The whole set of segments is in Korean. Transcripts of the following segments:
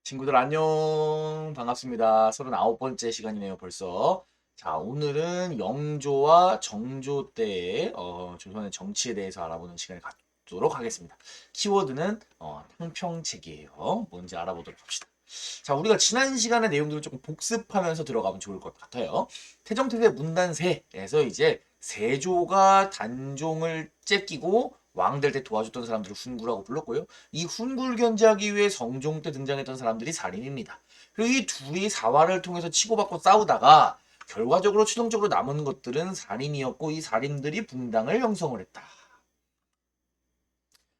친구들 안녕 반갑습니다. 39번째 시간이네요 벌써. 자, 오늘은 영조와 정조 때의 조선의 정치에 대해서 알아보는 시간을 갖도록 하겠습니다. 키워드는 탕평책이에요. 뭔지 알아보도록 합시다. 자, 우리가 지난 시간의 내용들을 조금 복습하면서 들어가면 좋을 것 같아요. 태정태세 문단세에서 이제 세조가 단종을 째끼고 왕될 때 도와줬던 사람들을 훈구라고 불렀고요. 이 훈구를 견제하기 위해 성종 때 등장했던 사람들이 살인입니다. 그리고 이 둘이 사활을 통해서 치고받고 싸우다가 결과적으로 최종적으로 남은 것들은 살인이었고 이 살인들이 붕당을 형성을 했다.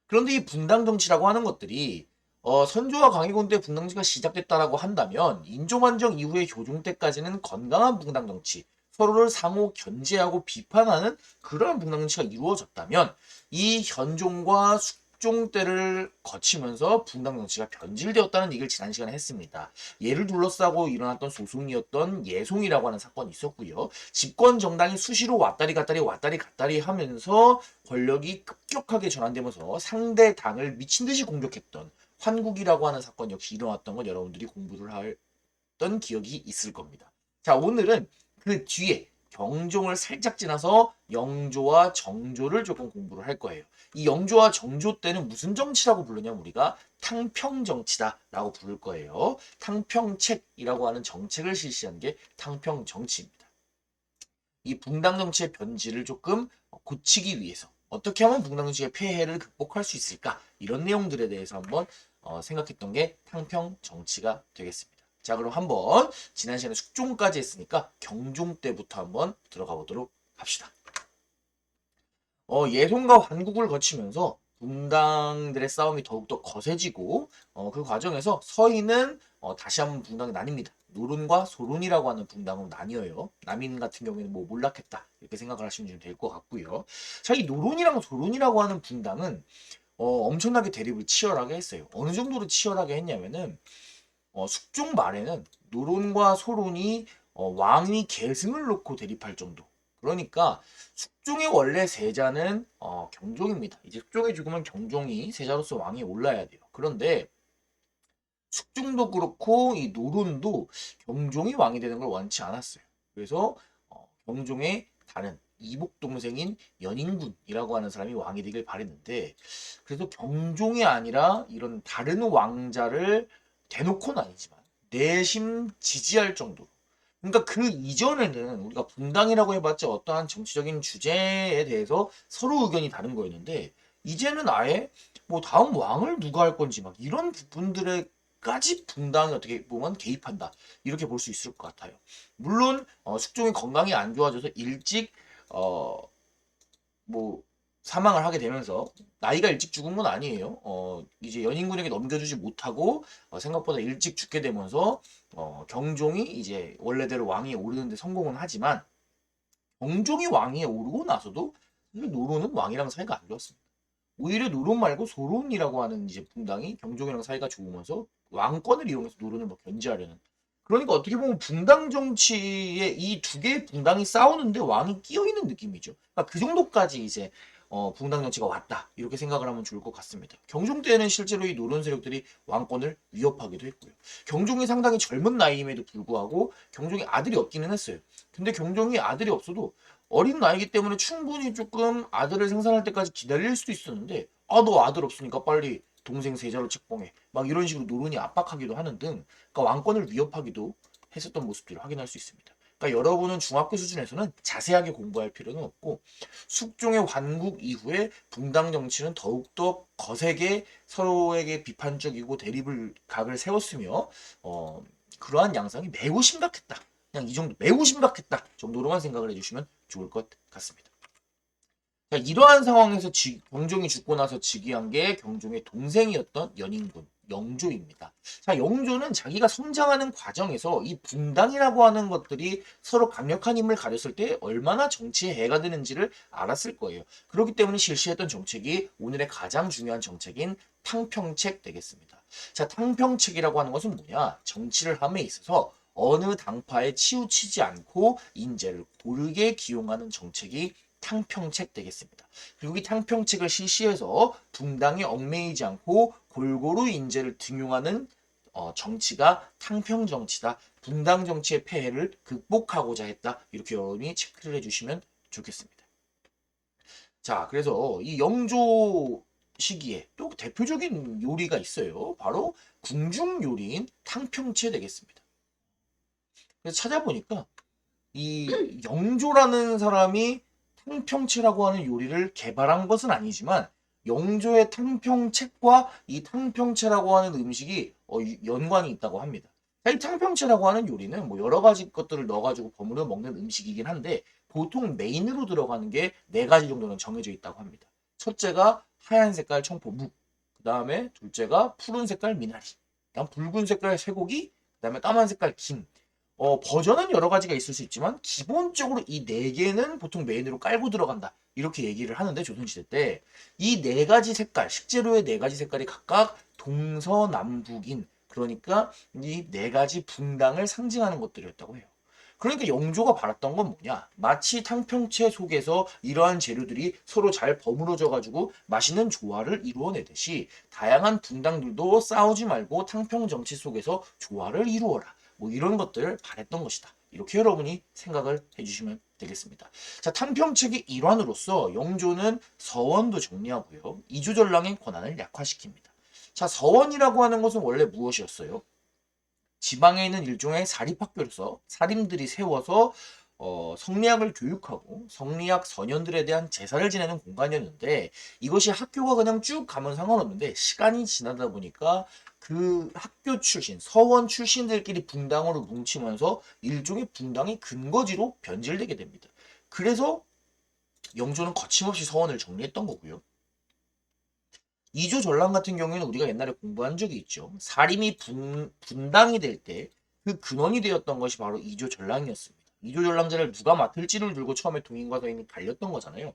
그런데 이 붕당 정치라고 하는 것들이 선조와 강희곤 때 붕당 정치가 시작됐다라고 한다면 인조만정 이후의 교종 때까지는 건강한 붕당 정치, 서로를 상호 견제하고 비판하는 그런 붕당 정치가 이루어졌다면 이 현종과 숙종 때를 거치면서 붕당 정치가 변질되었다는 얘기를 지난 시간에 했습니다. 얘를 둘러싸고 일어났던 소송이었던 예송이라고 하는 사건이 있었고요. 집권 정당이 수시로 왔다리 갔다리 하면서 권력이 급격하게 전환되면서 상대 당을 미친 듯이 공격했던 환국이라고 하는 사건 역시 일어났던 걸 여러분들이 공부를 했던 기억이 있을 겁니다. 자, 오늘은 그 뒤에 경종을 살짝 지나서 영조와 정조를 조금 공부를 할 거예요. 이 영조와 정조 때는 무슨 정치라고 부르냐면 우리가 탕평정치다라고 부를 거예요. 탕평책이라고 하는 정책을 실시한 게 탕평정치입니다. 이 붕당 정치의 변질을 조금 고치기 위해서 어떻게 하면 붕당 정치의 폐해를 극복할 수 있을까? 이런 내용들에 대해서 한번 생각했던 게 탕평 정치가 되겠습니다. 자, 그럼 한번 지난 시간에 숙종까지 했으니까 경종 때부터 한번 들어가 보도록 합시다. 예송과 환국을 거치면서 붕당들의 싸움이 더욱더 거세지고 그 과정에서 서인은 다시 한번 붕당이 나뉩니다. 노론과 소론이라고 하는 붕당으로 나뉘어요. 남인 같은 경우에는 뭐 몰락했다 이렇게 생각을 하시면 될 것 같고요. 자, 이 노론이랑 소론이라고 하는 붕당은 엄청나게 대립을 치열하게 했어요. 어느 정도로 치열하게 했냐면은 숙종 말에는 노론과 소론이 왕위 계승을 놓고 대립할 정도. 그러니까 숙종의 원래 세자는 경종입니다. 이제 숙종이 죽으면 경종이 세자로서 왕위에 올라야 돼요. 그런데 숙종도 그렇고 이 노론도 경종이 왕이 되는 걸 원치 않았어요. 그래서 경종의 다른 이복 동생인 연인군이라고 하는 사람이 왕이 되길 바랬는데 그래서 경종이 아니라 이런 다른 왕자를 대놓고는 아니지만 내심 지지할 정도로 그러니까 그 이전에는 우리가 분당이라고 해봤자 어떠한 정치적인 주제에 대해서 서로 의견이 다른 거였는데 이제는 아예 뭐 다음 왕을 누가 할 건지 막 이런 부분들에까지 분당이 어떻게 보면 개입한다 이렇게 볼 수 있을 것 같아요. 물론 숙종이 건강이 안 좋아져서 일찍 어 뭐 사망을 하게 되면서 나이가 일찍 죽은 건 아니에요. 이제 연인군에게 넘겨주지 못하고 생각보다 일찍 죽게 되면서 경종이 이제 원래대로 왕위에 오르는데 성공은 하지만 경종이 왕위에 오르고 나서도 사실 노론은 왕이랑 사이가 안 좋았습니다. 오히려 노론 말고 소론이라고 하는 이제 분당이 경종이랑 사이가 좋으면서 왕권을 이용해서 노론을 뭐 견제하려는. 그러니까 어떻게 보면 분당 정치에 이 두 개의 분당이 싸우는데 왕이 끼어 있는 느낌이죠. 그러니까 그 정도까지 이제 분당 정치가 왔다 이렇게 생각을 하면 좋을 것 같습니다. 경종 때는 실제로 이 노론 세력들이 왕권을 위협하기도 했고요. 경종이 상당히 젊은 나이임에도 불구하고 경종이 아들이 없기는 했어요. 근데 경종이 아들이 없어도 어린 나이기 때문에 충분히 조금 아들을 생산할 때까지 기다릴 수도 있었는데 너 아들 없으니까 빨리 동생 세자로 책봉해 막 이런 식으로 노론이 압박하기도 하는 등 그러니까 왕권을 위협하기도 했었던 모습들을 확인할 수 있습니다. 그러니까 여러분은 중학교 수준에서는 자세하게 공부할 필요는 없고 숙종의 환국 이후에 붕당 정치는 더욱더 거세게 서로에게 비판적이고 대립을 각을 세웠으며 그러한 양상이 매우 심각했다. 그냥 이 정도 매우 심각했다 정도로만 생각을 해주시면 좋을 것 같습니다. 자, 이러한 상황에서 경종이 죽고 나서 즉위한 게 경종의 동생이었던 연인군 영조입니다. 자, 영조는 자기가 성장하는 과정에서 이 분당이라고 하는 것들이 서로 강력한 힘을 가졌을 때 얼마나 정치에 해가 되는지를 알았을 거예요. 그렇기 때문에 실시했던 정책이 오늘의 가장 중요한 정책인 탕평책 되겠습니다. 자, 탕평책이라고 하는 것은 뭐냐? 정치를 함에 있어서 어느 당파에 치우치지 않고 인재를 고르게 기용하는 정책이 탕평책 되겠습니다. 그리고 이 탕평책을 실시해서 붕당에 얽매이지 않고 골고루 인재를 등용하는 정치가 탕평 정치다. 분당 정치의 폐해를 극복하고자 했다. 이렇게 여러분이 체크를 해주시면 좋겠습니다. 자, 그래서 이 영조 시기에 또 대표적인 요리가 있어요. 바로 궁중 요리인 탕평채 되겠습니다. 그래서 찾아보니까 이 영조라는 사람이 탕평채라고 하는 요리를 개발한 것은 아니지만 영조의 탕평채과 이 탕평채라고 하는 음식이 연관이 있다고 합니다. 이 탕평채라고 하는 요리는 뭐 여러 가지 것들을 넣어가지고 버무려 먹는 음식이긴 한데 보통 메인으로 들어가는 게 네 가지 정도는 정해져 있다고 합니다. 첫째가 하얀 색깔 청포 묵, 그 다음에 둘째가 푸른 색깔 미나리, 그다음 붉은 색깔 쇠고기, 그 다음에 까만 색깔 김. 버전은 여러 가지가 있을 수 있지만 기본적으로 이 네 개는 보통 메인으로 깔고 들어간다. 이렇게 얘기를 하는데 조선시대 때 이 네 가지 색깔, 식재료의 네 가지 색깔이 각각 동서남북인 그러니까 이 네 가지 분당을 상징하는 것들이었다고 해요. 그러니까 영조가 바랐던 건 뭐냐? 마치 탕평채 속에서 이러한 재료들이 서로 잘 버무려져 가지고 맛있는 조화를 이루어내듯이 다양한 분당들도 싸우지 말고 탕평 정치 속에서 조화를 이루어라. 뭐 이런 것들을 바랬던 것이다. 이렇게 여러분이 생각을 해주시면 되겠습니다. 자, 탕평책의 일환으로서 영조는 서원도 정리하고요. 이조전랑의 권한을 약화시킵니다. 자, 서원이라고 하는 것은 원래 무엇이었어요? 지방에 있는 일종의 사립학교로서 사림들이 세워서 성리학을 교육하고 성리학 선현들에 대한 제사를 지내는 공간이었는데 이것이 학교가 그냥 쭉 가면 상관없는데 시간이 지나다 보니까 그 학교 출신, 서원 출신들끼리 분당으로 뭉치면서 일종의 분당의 근거지로 변질되게 됩니다. 그래서 영조는 거침없이 서원을 정리했던 거고요. 이조 전랑 같은 경우에는 우리가 옛날에 공부한 적이 있죠. 사림이 분당이 될 때 그 근원이 되었던 것이 바로 이조 전랑이었습니다. 이조 전랑제를 누가 맡을지를 두고 처음에 동인과 서인이 갈렸던 거잖아요.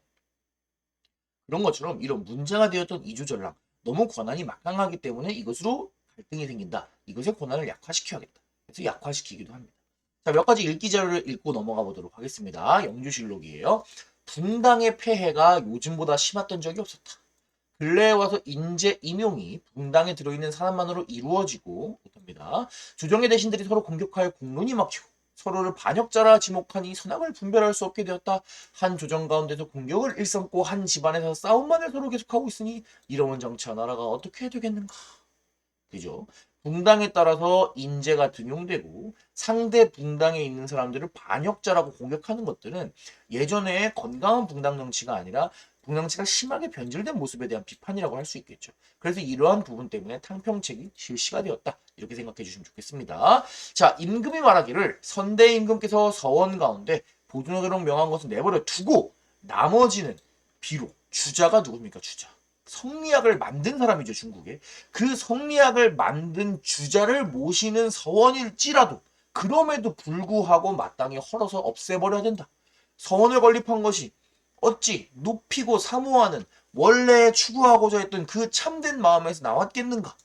그런 것처럼 이런 문제가 되었던 이조 전랑 너무 권한이 막강하기 때문에 이것으로 갈등이 생긴다. 이것의 권한을 약화시켜야겠다. 그래서 약화시키기도 합니다. 자, 몇 가지 읽기 자료를 읽고 넘어가 보도록 하겠습니다. 영주실록이에요. 분당의 폐해가 요즘보다 심했던 적이 없었다. 근래에 와서 인재 임용이 분당에 들어있는 사람만으로 이루어지고 있답니다. 조정의 대신들이 서로 공격하여 공론이 막히고 서로를 반역자라 지목하니 선악을 분별할 수 없게 되었다. 한 조정 가운데서 공격을 일삼고 한 집안에서 싸움만을 서로 계속하고 있으니 이러면 정치와 나라가 어떻게 되겠는가. 그죠? 분당에 따라서 인재가 등용되고 상대 분당에 있는 사람들을 반역자라고 공격하는 것들은 예전에 건강한 분당 정치가 아니라 분당치가 심하게 변질된 모습에 대한 비판이라고 할 수 있겠죠. 그래서 이러한 부분 때문에 탕평책이 실시가 되었다. 이렇게 생각해 주시면 좋겠습니다. 자, 임금이 말하기를 선대 임금께서 서원 가운데 보존하도록 명한 것은 내버려 두고 나머지는 비록 주자가 누굽니까? 주자. 성리학을 만든 사람이죠, 중국에. 그 성리학을 만든 주자를 모시는 서원일지라도 그럼에도 불구하고 마땅히 헐어서 없애버려야 된다. 서원을 건립한 것이 어찌 높이고 사모하는 원래 추구하고자 했던 그 참된 마음에서 나왔겠는가?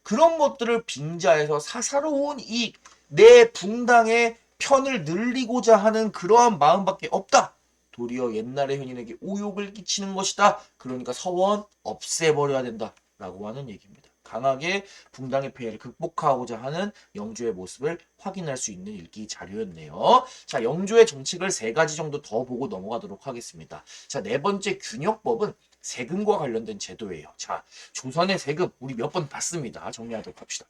그런 것들을 빙자해서 사사로운 이익, 내 분당의 편을 늘리고자 하는 그러한 마음밖에 없다. 도리어 옛날의 현인에게 오욕을 끼치는 것이다. 그러니까 서원 없애버려야 된다. 라고 하는 얘기입니다. 강하게 분당의 폐해를 극복하고자 하는 영조의 모습을 확인할 수 있는 읽기 자료였네요. 자, 영조의 정책을 세 가지 정도 더 보고 넘어가도록 하겠습니다. 자, 네 번째 균역법은 세금과 관련된 제도예요. 자, 조선의 세금 우리 몇 번 봤습니다. 정리하도록 합시다.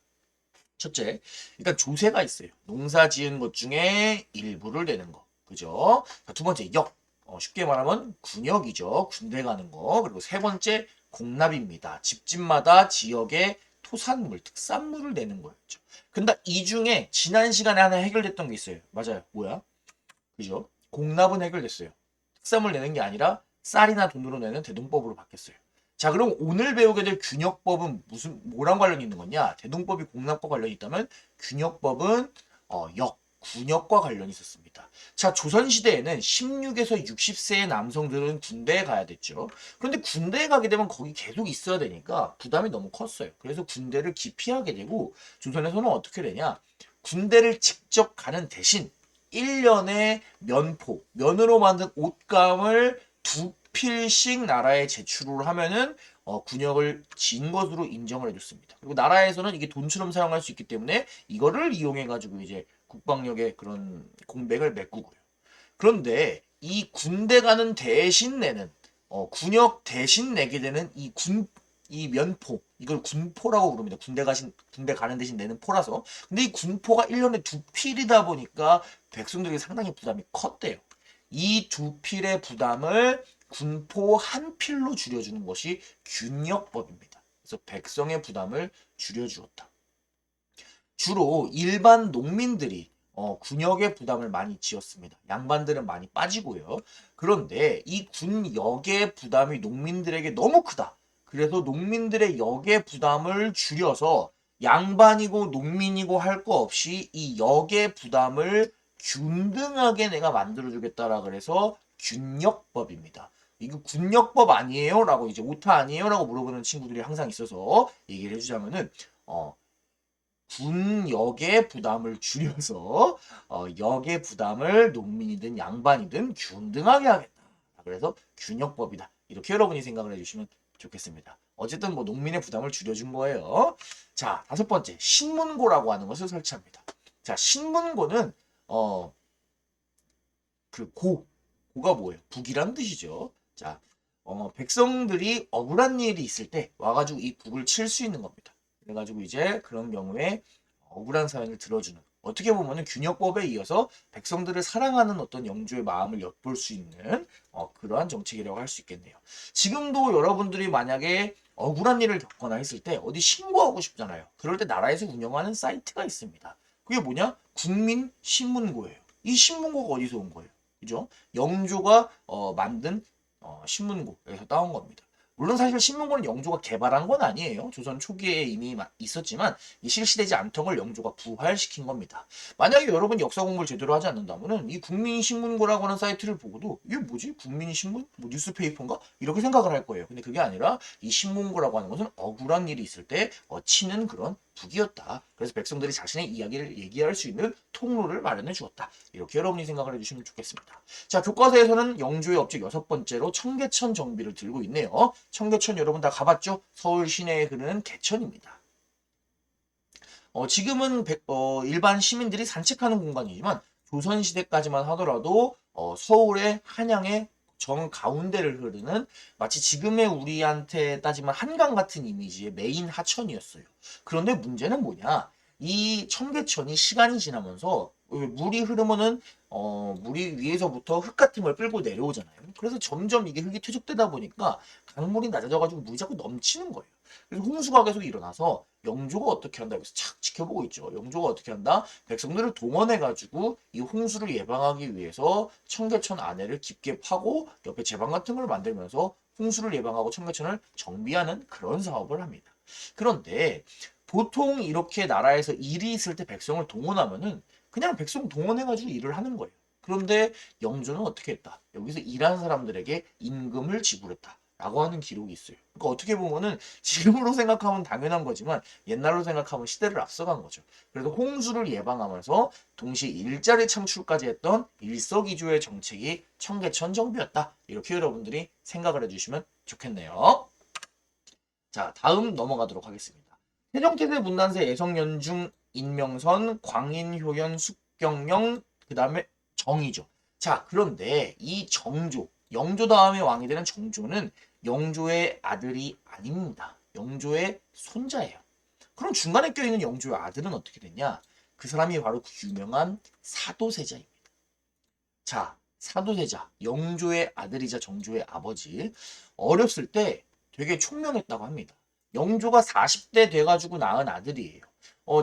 첫째, 일단 조세가 있어요. 농사 지은 것 중에 일부를 내는 거. 그죠? 자, 두 번째, 역. 쉽게 말하면 군역이죠. 군대 가는 거. 그리고 세 번째, 공납입니다. 집집마다 지역의 토산물, 특산물을 내는 거였죠. 근데 이 중에 지난 시간에 하나 해결됐던 게 있어요. 맞아요. 뭐야? 그죠? 공납은 해결됐어요. 특산물 내는 게 아니라 쌀이나 돈으로 내는 대동법으로 바뀌었어요. 자, 그럼 오늘 배우게 될 균역법은 뭐랑 관련이 있는 거냐? 대동법이 공납과 관련이 있다면 균역법은 군역과 관련이 있었습니다. 자, 조선시대에는 16에서 60세의 남성들은 군대에 가야 됐죠. 그런데 군대에 가게 되면 거기 계속 있어야 되니까 부담이 너무 컸어요. 그래서 군대를 기피하게 되고 조선에서는 어떻게 되냐? 군대를 직접 가는 대신 1년에 면으로 만든 옷감을 두 필씩 나라에 제출을 하면은 군역을 지은 것으로 인정을 해줬습니다. 그리고 나라에서는 이게 돈처럼 사용할 수 있기 때문에 이거를 이용해가지고 이제 국방력의 그런 공백을 메꾸고요. 그런데 이 군대 가는 대신 내는 군역 대신 내게 되는 이 면포 이걸 군포라고 부릅니다. 군대 가는 대신 내는 포라서. 근데 이 군포가 1년에 두 필이다 보니까 백성들에게 상당히 부담이 컸대요. 이 두 필의 부담을 군포 한 필로 줄여주는 것이 균역법입니다. 그래서 백성의 부담을 줄여주었다. 주로 일반 농민들이 군역의 부담을 많이 지었습니다. 양반들은 많이 빠지고요. 그런데 이 군역의 부담이 농민들에게 너무 크다. 그래서 농민들의 역의 부담을 줄여서 양반이고 농민이고 할 거 없이 이 역의 부담을 균등하게 내가 만들어주겠다라 그래서 균역법입니다. 이거 군역법 아니에요? 라고 이제 오타 아니에요? 라고 물어보는 친구들이 항상 있어서 얘기를 해주자면은 군역의 부담을 줄여서 역의 부담을 농민이든 양반이든 균등하게 하겠다. 그래서 균역법이다. 이렇게 여러분이 생각을 해주시면 좋겠습니다. 어쨌든 뭐 농민의 부담을 줄여준 거예요. 자, 다섯 번째 신문고라고 하는 것을 설치합니다. 자, 신문고는 고가 뭐예요? 북이란 뜻이죠. 자, 백성들이 억울한 일이 있을 때 와가지고 이 북을 칠 수 있는 겁니다. 그래가지고 이제 그런 경우에 억울한 사연을 들어주는 어떻게 보면은 균역법에 이어서 백성들을 사랑하는 어떤 영주의 마음을 엿볼 수 있는 그러한 정책이라고 할 수 있겠네요. 지금도 여러분들이 만약에 억울한 일을 겪거나 했을 때 어디 신고하고 싶잖아요. 그럴 때 나라에서 운영하는 사이트가 있습니다. 그게 뭐냐? 국민신문고예요. 이 신문고가 어디서 온 거예요? 그죠? 영조가 만든 신문고에서 따온 겁니다. 물론 사실 신문고는 영조가 개발한 건 아니에요. 조선 초기에 이미 있었지만 실시되지 않던 걸 영조가 부활시킨 겁니다. 만약에 여러분이 역사 공부를 제대로 하지 않는다면 이 국민신문고라고 하는 사이트를 보고도 이게 뭐지? 국민신문? 뭐 뉴스페이퍼인가? 이렇게 생각을 할 거예요. 근데 그게 아니라 이 신문고라고 하는 것은 억울한 일이 있을 때 치는 그런 북이었다. 그래서 백성들이 자신의 이야기를 얘기할 수 있는 통로를 마련해 주었다. 이렇게 여러분이 생각을 해주시면 좋겠습니다. 자, 교과서에서는 영조의 업적 여섯 번째로 청계천 정비를 들고 있네요. 청계천 여러분 다 가봤죠? 서울 시내에 흐르는 개천입니다. 지금은 일반 시민들이 산책하는 공간이지만 조선시대까지만 하더라도 서울의 한양의 정 가운데를 흐르는 마치 지금의 우리한테 따지면 한강 같은 이미지의 메인 하천이었어요. 그런데 문제는 뭐냐? 이 청계천이 시간이 지나면서 물이 흐르면은 물이 위에서부터 흙 같은 걸 끌고 내려오잖아요. 그래서 점점 이게 흙이 퇴적되다 보니까 강물이 낮아져가지고 물이 자꾸 넘치는 거예요. 그래서 홍수가 계속 일어나서 영조가 어떻게 한다 여기서 착 지켜보고 있죠. 영조가 어떻게 한다? 백성들을 동원해가지고 이 홍수를 예방하기 위해서 청계천 안에를 깊게 파고 옆에 제방 같은 걸 만들면서 홍수를 예방하고 청계천을 정비하는 그런 사업을 합니다. 그런데 보통 이렇게 나라에서 일이 있을 때 백성을 동원하면은 그냥 백성 동원해가지고 일을 하는 거예요. 그런데 영조는 어떻게 했다? 여기서 일하는 사람들에게 임금을 지불했다. 라고 하는 기록이 있어요. 그러니까 어떻게 보면은 지금으로 생각하면 당연한 거지만 옛날로 생각하면 시대를 앞서간 거죠. 그래서 홍수를 예방하면서 동시에 일자리 창출까지 했던 일석이조의 정책이 청계천 정비였다. 이렇게 여러분들이 생각을 해주시면 좋겠네요. 자, 다음 넘어가도록 하겠습니다. 세종태세 문단세 예성연중 인명선 광인효연 숙경영 그 다음에 정이죠. 자, 그런데 이 정조 영조 다음에 왕이 되는 정조는 영조의 아들이 아닙니다. 영조의 손자예요. 그럼 중간에 껴있는 영조의 아들은 어떻게 됐냐? 그 사람이 바로 그 유명한 사도세자입니다. 자, 사도세자, 영조의 아들이자 정조의 아버지. 어렸을 때 되게 총명했다고 합니다. 영조가 40대 돼가지고 낳은 아들이에요.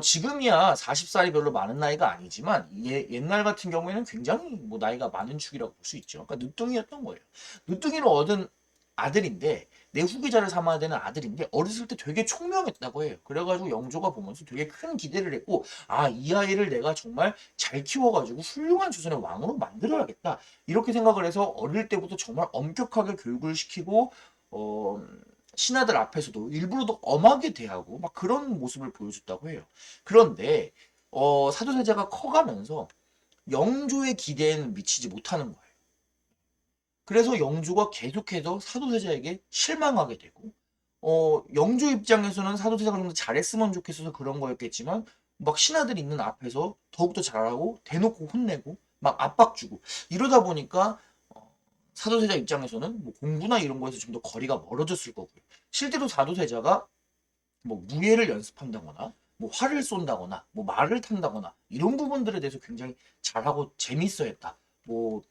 지금이야 40살이 별로 많은 나이가 아니지만 옛날 같은 경우에는 굉장히 뭐 나이가 많은 축이라고 볼 수 있죠. 그러니까 늦둥이였던 거예요. 늦둥이로 얻은 아들인데 내 후계자를 삼아야 되는 아들인데 어렸을 때 되게 총명했다고 해요. 그래가지고 영조가 보면서 되게 큰 기대를 했고 이 아이를 내가 정말 잘 키워가지고 훌륭한 조선의 왕으로 만들어야겠다. 이렇게 생각을 해서 어릴 때부터 정말 엄격하게 교육을 시키고 신하들 앞에서도 일부러 더 엄하게 대하고 막 그런 모습을 보여줬다고 해요. 그런데 사도세자가 커가면서 영조의 기대에는 미치지 못하는 거예요. 그래서 영조가 계속해서 사도세자에게 실망하게 되고 영조 입장에서는 사도세자가 좀 더 잘했으면 좋겠어서 그런 거였겠지만 막 신하들이 있는 앞에서 더욱더 잘하고 대놓고 혼내고 막 압박 주고 이러다 보니까 사도세자 입장에서는 뭐 공부나 이런 거에서 좀 더 거리가 멀어졌을 거고요. 실제로 사도세자가 뭐 무예를 연습한다거나 뭐 활을 쏜다거나 뭐 말을 탄다거나 이런 부분들에 대해서 굉장히 잘하고 재밌어 했다. 뭐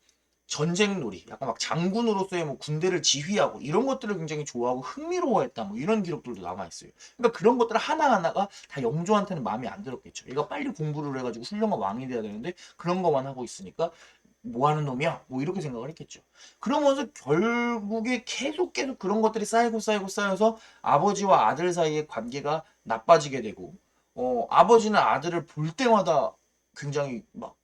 전쟁놀이, 약간 막 장군으로서의 뭐 군대를 지휘하고 이런 것들을 굉장히 좋아하고 흥미로워했다. 뭐 이런 기록들도 남아 있어요. 그러니까 그런 것들 하나하나가 다 영조한테는 마음에 안 들었겠죠. 얘가 빨리 공부를 해가지고 훌륭한 왕이 돼야 되는데 그런 것만 하고 있으니까 뭐 하는 놈이야? 뭐 이렇게 생각을 했겠죠. 그러면서 결국에 계속 그런 것들이 쌓여서 아버지와 아들 사이의 관계가 나빠지게 되고, 아버지는 아들을 볼 때마다 굉장히 막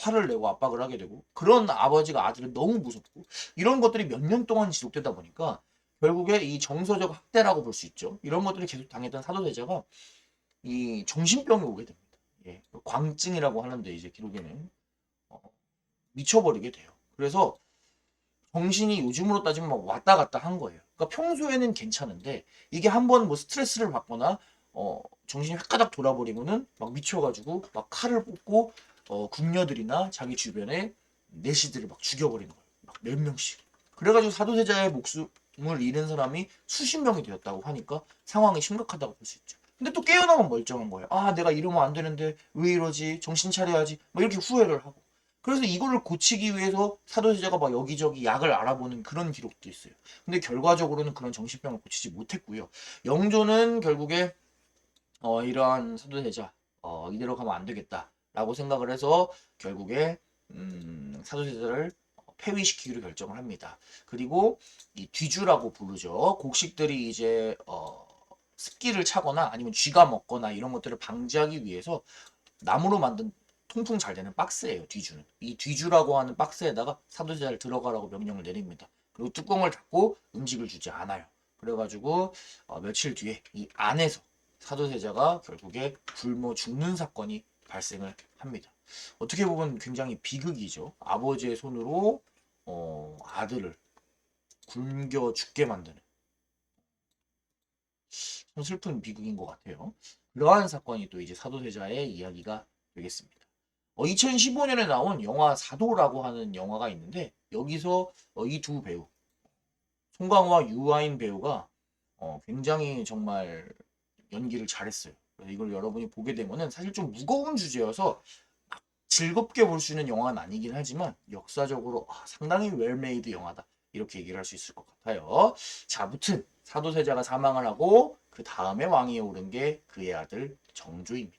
화를 내고 압박을 하게 되고, 그런 아버지가 아들을 너무 무섭고, 이런 것들이 몇 년 동안 지속되다 보니까 결국에 이 정서적 학대라고 볼 수 있죠. 이런 것들이 계속 당했던 사도세자가 이 정신병이 오게 됩니다. 예, 광증이라고 하는데 이제 기록에는 어, 미쳐버리게 돼요. 그래서 정신이 요즘으로 따지면 막 왔다 갔다 한 거예요. 그러니까 평소에는 괜찮은데 이게 한번 뭐 스트레스를 받거나 정신이 획가닥 돌아버리면은 막 미쳐가지고 막 칼을 뽑고 궁녀들이나 자기 주변에 내시들을 막 죽여버리는 거예요. 막 몇 명씩. 그래가지고 사도세자의 목숨을 잃은 사람이 수십 명이 되었다고 하니까 상황이 심각하다고 볼 수 있죠. 근데 또 깨어나면 멀쩡한 거예요. 아, 내가 이러면 안 되는데 왜 이러지? 정신 차려야지. 막 이렇게 후회를 하고. 그래서 이거를 고치기 위해서 사도세자가 막 여기저기 약을 알아보는 그런 기록도 있어요. 근데 결과적으로는 그런 정신병을 고치지 못했고요. 영조는 결국에 이러한 사도세자 이대로 가면 안 되겠다라고 생각을 해서 결국에 사도세자를 폐위시키기로 결정을 합니다. 그리고 이 뒤주라고 부르죠. 곡식들이 이제 습기를 차거나 아니면 쥐가 먹거나 이런 것들을 방지하기 위해서 나무로 만든 통풍 잘 되는 박스예요. 뒤주는. 이 뒤주라고 하는 박스에다가 사도세자를 들어가라고 명령을 내립니다. 그리고 뚜껑을 닫고 음식을 주지 않아요. 그래가지고 며칠 뒤에 이 안에서 사도세자가 결국에 굶어 죽는 사건이 발생을 합니다. 어떻게 보면 굉장히 비극이죠. 아버지의 손으로 아들을 굶겨 죽게 만드는 참 슬픈 비극인 것 같아요. 그러한 사건이 또 이제 사도세자의 이야기가 되겠습니다. 2015년에 나온 영화 사도라고 하는 영화가 있는데 여기서 이 두 배우 송강호와 유아인 배우가 굉장히 정말 연기를 잘했어요. 그래서 이걸 여러분이 보게 되면은 사실 좀 무거운 주제여서 즐겁게 볼 수 있는 영화는 아니긴 하지만 역사적으로 상당히 웰메이드 영화다 이렇게 얘기를 할 수 있을 것 같아요. 자, 아무튼 사도세자가 사망을 하고 그 다음에 왕위에 오른 게 그의 아들 정조입니다.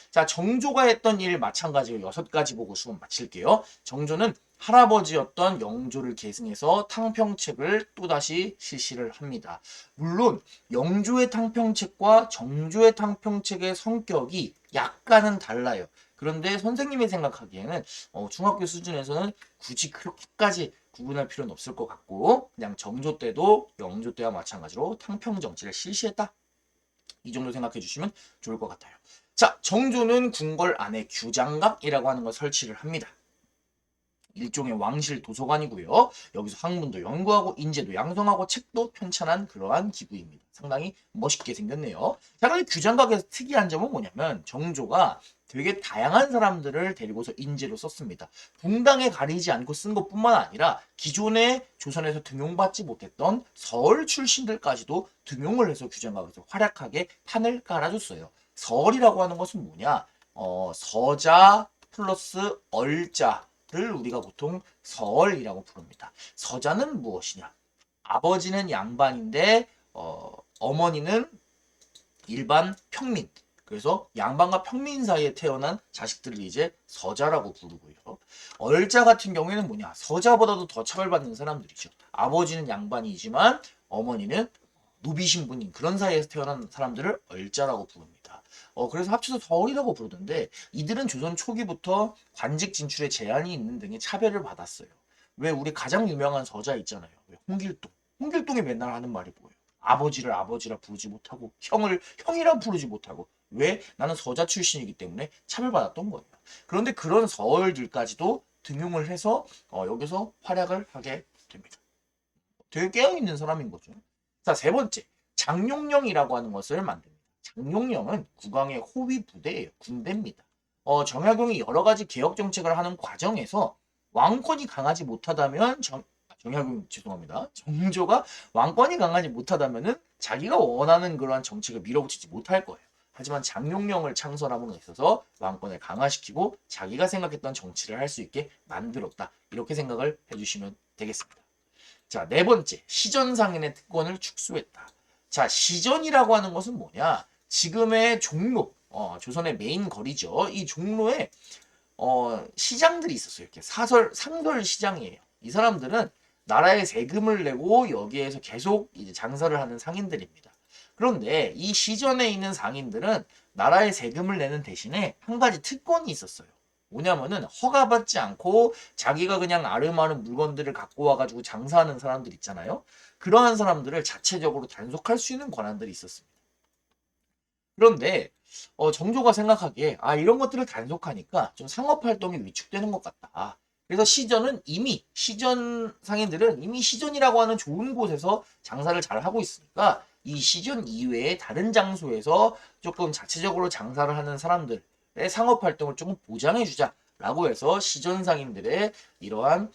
자, 정조가 했던 일 마찬가지로 6가지 보고 수업 마칠게요. 정조는 할아버지였던 영조를 계승해서 탕평책을 또다시 실시를 합니다. 물론 영조의 탕평책과 정조의 탕평책의 성격이 약간은 달라요. 그런데 선생님이 생각하기에는 중학교 수준에서는 굳이 그렇게까지 구분할 필요는 없을 것 같고 그냥 정조 때도 영조 때와 마찬가지로 탕평정치를 실시했다. 이 정도 생각해 주시면 좋을 것 같아요. 자, 정조는 궁궐 안에 규장각이라고 하는 걸 설치를 합니다. 일종의 왕실 도서관이고요. 여기서 학문도 연구하고 인재도 양성하고 책도 편찬한 그러한 기구입니다. 상당히 멋있게 생겼네요. 자, 그런데 규장각에서 특이한 점은 뭐냐면 정조가 되게 다양한 사람들을 데리고서 인재로 썼습니다. 분당에 가리지 않고 쓴 것뿐만 아니라 기존에 조선에서 등용받지 못했던 서울 출신들까지도 등용을 해서 규장각에서 활약하게 판을 깔아줬어요. 서울이라고 하는 것은 뭐냐? 서자 플러스 얼자를 우리가 보통 서얼이라고 부릅니다. 서자는 무엇이냐? 아버지는 양반인데 어머니는 일반 평민. 그래서 양반과 평민 사이에 태어난 자식들을 이제 서자라고 부르고요. 얼자 같은 경우에는 뭐냐? 서자보다도 더 차별받는 사람들이죠. 아버지는 양반이지만 어머니는 노비 신분인 그런 사이에서 태어난 사람들을 얼자라고 부릅니다. 그래서 합쳐서 서얼이라고 부르던데 이들은 조선 초기부터 관직 진출에 제한이 있는 등의 차별을 받았어요. 왜 우리 가장 유명한 서자 있잖아요. 왜 홍길동. 홍길동이 맨날 하는 말이 뭐예요? 아버지를 아버지라 부르지 못하고 형을 형이라 부르지 못하고 왜? 나는 서자 출신이기 때문에 차별받았던 거예요. 그런데 그런 서얼들까지도 등용을 해서 여기서 활약을 하게 됩니다. 되게 깨어있는 사람인 거죠. 자, 세 번째. 장룡령이라고 하는 것을 만듭니다. 장룡령은 국왕의 호위 부대예요. 군대입니다. 정약용이 여러 가지 개혁 정책을 하는 과정에서 왕권이 강하지 못하다면 정약용 죄송합니다. 정조가 왕권이 강하지 못하다면은 자기가 원하는 그러한 정책을 밀어붙이지 못할 거예요. 하지만 장룡령을 창설함으로 있어서 왕권을 강화시키고 자기가 생각했던 정치를 할 수 있게 만들었다. 이렇게 생각을 해주시면 되겠습니다. 자, 네 번째, 시전상인의 특권을 축소했다. 자, 시전이라고 하는 것은 뭐냐? 지금의 종로, 조선의 메인 거리죠. 이 종로에 시장들이 있었어요. 이렇게 상설 시장이에요. 이 사람들은 나라에 세금을 내고 여기에서 계속 이제 장사를 하는 상인들입니다. 그런데 이 시전에 있는 상인들은 나라에 세금을 내는 대신에 한 가지 특권이 있었어요. 뭐냐면은 허가받지 않고 자기가 그냥 아름아름 물건들을 갖고 와가지고 장사하는 사람들 있잖아요. 그러한 사람들을 자체적으로 단속할 수 있는 권한들이 있었습니다. 그런데 정조가 생각하기에 이런 것들을 단속하니까 좀 상업활동이 위축되는 것 같다. 그래서 시전 상인들은 이미 시전이라고 하는 좋은 곳에서 장사를 잘 하고 있으니까 이 시전 이외에 다른 장소에서 조금 자체적으로 장사를 하는 사람들의 상업활동을 조금 보장해주자라고 해서 시전 상인들의 이러한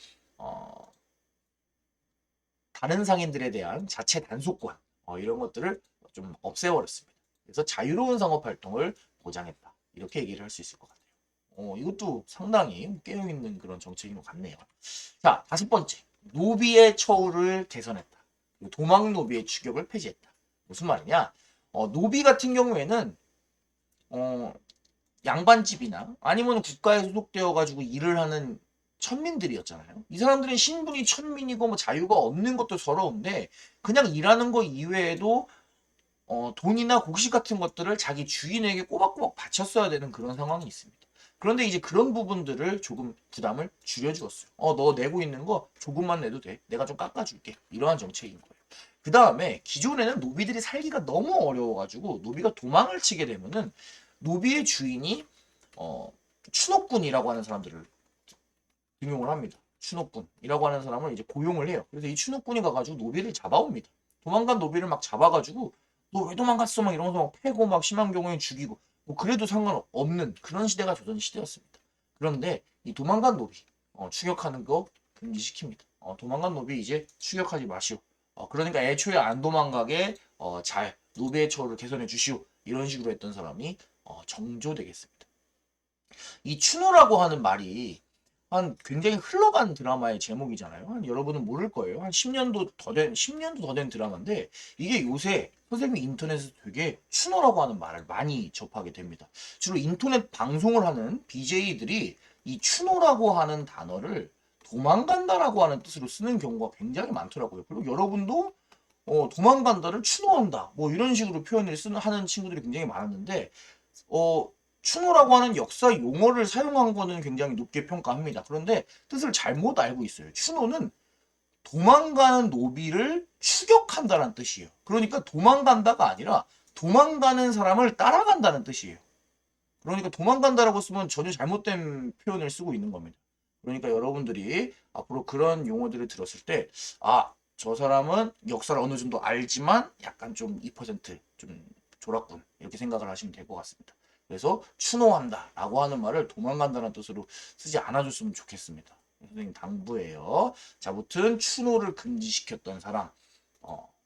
다른 상인들에 대한 자체 단속권 이런 것들을 좀 없애버렸습니다. 그래서 자유로운 상업활동을 보장했다. 이렇게 얘기를 할 수 있을 것 같아요. 이것도 상당히 깨어있는 그런 정책인 것 같네요. 자, 다섯 번째. 노비의 처우를 개선했다. 도망 노비의 추격을 폐지했다. 무슨 말이냐? 노비 같은 경우에는 양반집이나 아니면 국가에 소속되어 가지고 일을 하는 천민들이었잖아요. 이 사람들은 신분이 천민이고 뭐 자유가 없는 것도 서러운데 그냥 일하는 거 이외에도 돈이나 곡식 같은 것들을 자기 주인에게 꼬박꼬박 바쳤어야 되는 그런 상황이 있습니다. 그런데 이제 그런 부분들을 조금 부담을 줄여주었어요. 너 내고 있는 거 조금만 내도 돼. 내가 좀 깎아줄게. 이러한 정책인 거예요. 그 다음에 기존에는 노비들이 살기가 너무 어려워가지고 노비가 도망을 치게 되면은 노비의 주인이 추노꾼이라고 하는 사람들을 등용을 합니다. 추노꾼이라고 하는 사람을 이제 고용을 해요. 그래서 이 추노꾼이 가가지고 노비를 잡아옵니다. 도망간 노비를 막 잡아가지고 너 왜 도망갔어? 막 이러면서 막 패고 막 심한 경우에 죽이고 뭐 그래도 상관없는 그런 시대가 조선 시대였습니다. 그런데 이 도망간 노비 추격하는 거 금지시킵니다. 도망간 노비 이제 추격하지 마시오. 그러니까 애초에 안 도망가게 잘 노비의 처우를 개선해 주시오. 이런 식으로 했던 사람이 정조 되겠습니다. 이 추노라고 하는 말이 굉장히 흘러간 드라마의 제목이잖아요. 여러분은 모를 거예요. 한 10년도 더 된 드라마인데 이게 요새 선생님이 인터넷에서 되게 추노라고 하는 말을 많이 접하게 됩니다. 주로 인터넷 방송을 하는 BJ들이 이 추노라고 하는 단어를 도망간다라고 하는 뜻으로 쓰는 경우가 굉장히 많더라고요. 그리고 여러분도 도망간다를 추노한다 뭐 이런 식으로 표현을 하는 친구들이 굉장히 많았는데 추노라고 하는 역사 용어를 사용한 거는 굉장히 높게 평가합니다. 그런데 뜻을 잘못 알고 있어요. 추노는 도망가는 노비를 추격한다는 뜻이에요. 그러니까 도망간다가 아니라 도망가는 사람을 따라간다는 뜻이에요. 그러니까 도망간다라고 쓰면 전혀 잘못된 표현을 쓰고 있는 겁니다. 그러니까 여러분들이 앞으로 그런 용어들을 들었을 때 저 사람은 역사를 어느 정도 알지만 약간 좀 2%좀 졸았군 이렇게 생각을 하시면 될 것 같습니다. 그래서 추노한다 라고 하는 말을 도망간다는 뜻으로 쓰지 않아줬으면 좋겠습니다. 선생님 당부예요. 자, 아무튼 추노를 금지시켰던 사람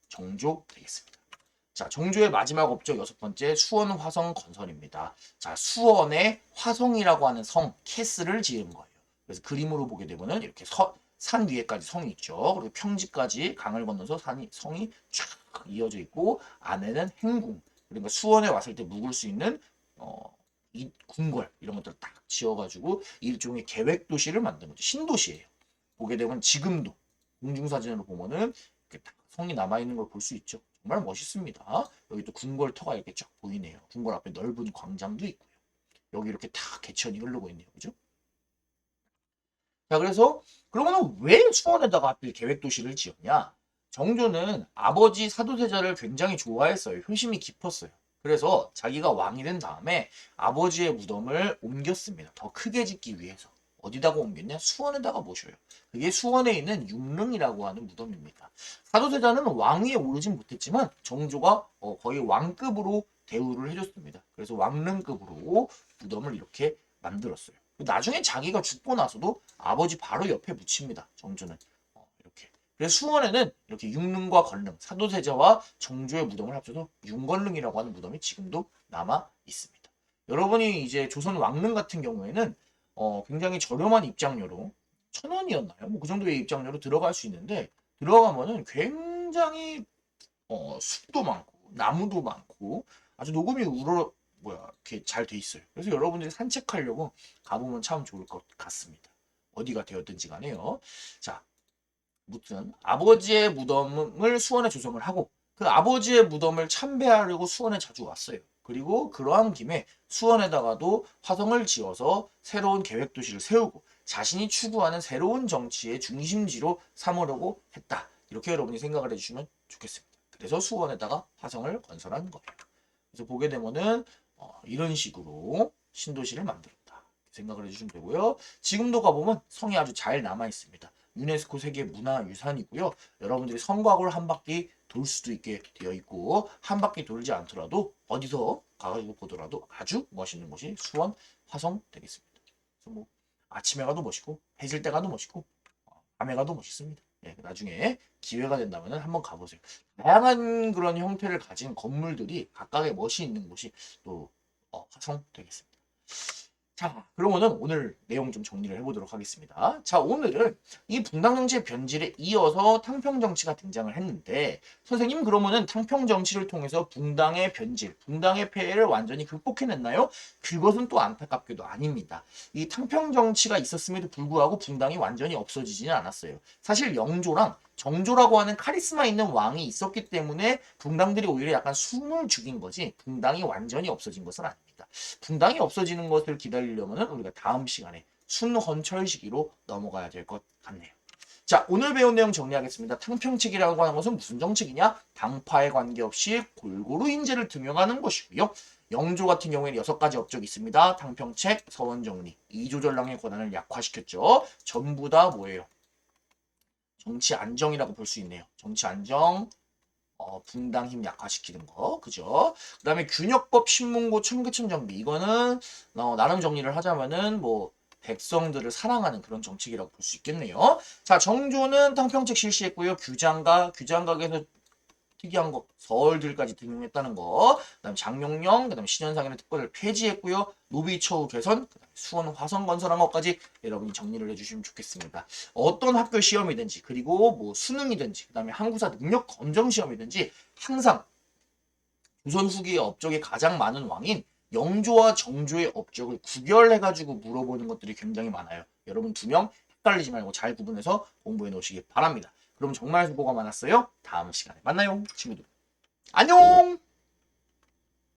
정조 되겠습니다. 자, 정조의 마지막 업적 여섯 번째 수원 화성 건설입니다. 자, 수원에 화성이라고 하는 성 캐슬을 지은 거예요. 그래서 그림으로 보게 되면은 이렇게 산 위에까지 성이 있죠. 그리고 평지까지 강을 건너서 성이 쫙 이어져 있고 안에는 행궁. 그러니까 수원에 왔을 때 묵을 수 있는 이 궁궐 이런 것들을 딱 지어가지고 일종의 계획 도시를 만든 거죠. 신도시예요. 보게 되면 지금도 공중사진으로 보면은 이렇게 딱 성이 남아 있는 걸 볼 수 있죠. 정말 멋있습니다. 여기 또 궁궐터가 이렇게 쫙 보이네요. 궁궐 앞에 넓은 광장도 있고요. 여기 이렇게 다 개천이 흐르고 있네요. 그죠? 자, 그래서 그러면 왜 수원에다가 하필 계획 도시를 지었냐? 정조는 아버지 사도세자를 굉장히 좋아했어요. 효심이 깊었어요. 그래서 자기가 왕이 된 다음에 아버지의 무덤을 옮겼습니다. 더 크게 짓기 위해서. 어디다가 옮겼냐? 수원에다가 모셔요. 그게 수원에 있는 육릉이라고 하는 무덤입니다. 사도세자는 왕위에 오르진 못했지만 정조가 거의 왕급으로 대우를 해줬습니다. 그래서 왕릉급으로 무덤을 이렇게 만들었어요. 나중에 자기가 죽고 나서도 아버지 바로 옆에 묻힙니다. 정조는 이렇게. 그래서 수원에는 이렇게 육릉과 건릉, 사도세자와 정조의 무덤을 합쳐서 윤건릉이라고 하는 무덤이 지금도 남아 있습니다. 여러분이 이제 조선 왕릉 같은 경우에는 굉장히 저렴한 입장료로 1,000원이었나요? 뭐 그 정도의 입장료로 들어갈 수 있는데 들어가면은 굉장히 숲도 많고 나무도 많고 아주 녹음이 이렇게 잘 돼 있어요. 그래서 여러분들이 산책하려고 가보면 참 좋을 것 같습니다. 어디가 되었든지 간에요. 자, 무튼 아버지의 무덤을 수원에 조성을 하고 그 아버지의 무덤을 참배하려고 수원에 자주 왔어요. 그리고 그러한 김에 수원에다가도 화성을 지어서 새로운 계획도시를 세우고 자신이 추구하는 새로운 정치의 중심지로 삼으려고 했다. 이렇게 여러분이 생각을 해주시면 좋겠습니다. 그래서 수원에다가 화성을 건설한 거예요. 그래서 보게 되면은 이런 식으로 신도시를 만들었다. 생각을 해주시면 되고요. 지금도 가보면 성이 아주 잘 남아 있습니다. 유네스코 세계 문화유산이고요. 여러분들이 성곽을 한 바퀴 돌 수도 있게 되어 있고 한 바퀴 돌지 않더라도 어디서 가가지고 보더라도 아주 멋있는 곳이 수원 화성 되겠습니다. 그래서 뭐 아침에 가도 멋있고 해질 때 가도 멋있고 밤에 가도 멋있습니다. 예, 나중에 기회가 된다면 한번 가보세요. 다양한 그런 형태를 가진 건물들이 각각의 멋이 있는 곳이 또 화성 되겠습니다. 자, 그러면은 오늘 내용 좀 정리를 해보도록 하겠습니다. 자, 오늘은 이 분당정치의 변질에 이어서 탕평정치가 등장을 했는데 선생님 그러면은 탕평정치를 통해서 분당의 변질, 분당의 폐해를 완전히 극복해냈나요? 그것은 또 안타깝게도 아닙니다. 이 탕평정치가 있었음에도 불구하고 분당이 완전히 없어지지는 않았어요. 사실 영조랑 정조라고 하는 카리스마 있는 왕이 있었기 때문에 분당들이 오히려 약간 숨을 죽인 거지 분당이 완전히 없어진 것은 아닙니다. 분당이 없어지는 것을 기다리려면 우리가 다음 시간에 순헌철 시기로 넘어가야 될 것 같네요. 자, 오늘 배운 내용 정리하겠습니다. 탕평책이라고 하는 것은 무슨 정책이냐? 당파에 관계없이 골고루 인재를 등용하는 것이고요. 영조 같은 경우에는 6가지 업적이 있습니다. 당평책, 서원정리, 이조전랑의 권한을 약화시켰죠. 전부 다 뭐예요? 정치 안정이라고 볼 수 있네요. 정치 안정, 분당 힘 약화시키는 거, 그죠? 그 다음에 균역법, 신문고, 청계천 정비. 이거는 나름 정리를 하자면은 뭐 백성들을 사랑하는 그런 정책이라고 볼 수 있겠네요. 자, 정조는 탕평책 실시했고요. 규장각에서 특이한 거, 서울들까지 등용했다는 거. 그다음 장룡령, 그다음 신현상인의 특권을 폐지했고요. 노비처우 개선, 그다음 수원 화성 건설한 것까지 여러분이 정리를 해주시면 좋겠습니다. 어떤 학교 시험이든지 그리고 뭐 수능이든지 그다음에 한국사 능력 검정 시험이든지 항상 조선 후기의 업적이 가장 많은 왕인 영조와 정조의 업적을 구별해가지고 물어보는 것들이 굉장히 많아요. 여러분 2명 헷갈리지 말고 잘 구분해서 공부해 놓으시기 바랍니다. 그럼 정말 수고가 많았어요. 다음 시간에 만나요, 친구들. 안녕!